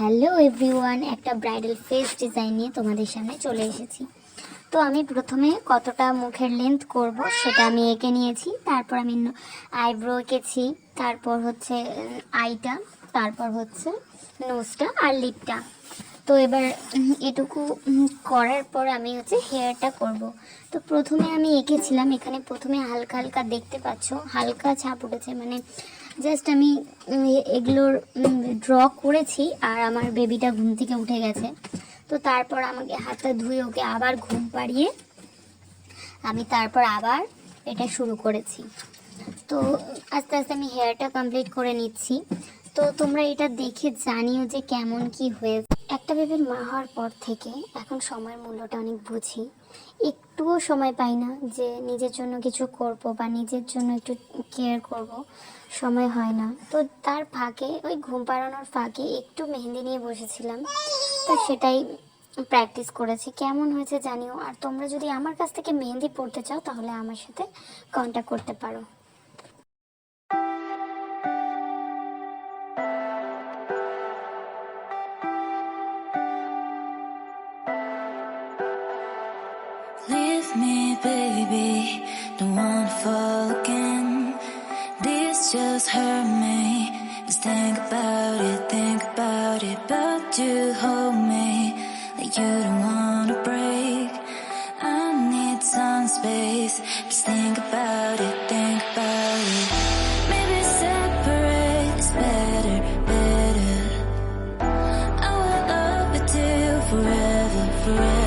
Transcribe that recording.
Hello everyone, একটা bridal face design নিয়ে তোমাদের সামনে চলে এসেছি। তো আমি প্রথমে কতটা মুখের লেন্থ করব সেটা আমি এঁকে নিয়েছি। তারপর আমি আইব্রো এঁকেছি, তারপর হচ্ছে আইটা, তারপর হচ্ছে নোজটা আর লিপটা। তো এবার এটুকু করার পর আমি হচ্ছে হেয়ারটা করব। তো প্রথমে আমি এঁকেছিলাম, এখানে প্রথমে হালকা হালকা দেখতে পাচ্ছ হালকা ছাপ উঠেছে, মানে জাস্ট আমি এগুলোর ড্র করেছি। আর আমার বেবিটা ঘুম থেকে উঠে গেছে, তো তারপর আমাকে হাতটা ধুয়ে ওকে আবার ঘুম পাড়িয়ে আমি তারপর আবার এটা শুরু করেছি। তো আস্তে আস্তে আমি হেয়ারটা কমপ্লিট করে নিচ্ছি। তো তোমরা এটা দেখে জানিও যে কেমন কি হয়েছে। একটা বেবির মা হওয়ার পর থেকে এখন সময়ের মূল্যটা অনেক বুঝি। একটুও সময় পাই না যে নিজের জন্য কিছু করব বা নিজের জন্য একটু কেয়ার করব, সময় হয় না। তো তার ফাঁকে ওই ঘুম পাড়ানোর ফাঁকে একটু মেহেন্দি নিয়ে বসেছিলাম, তো সেটাই প্র্যাকটিস করেছি। কেমন হয়েছে জানিও। আর তোমরা যদি আমার কাছ থেকে মেহেন্দি পড়তে চাও তাহলে আমার সাথে কন্ট্যাক্ট করতে পারো। Leave me, baby, don't wanna fall again. This just hurt me. Just think about it. But you hold me like you don't wanna break. I need some space. Just think about it. Maybe separate is better. I will love you till forever.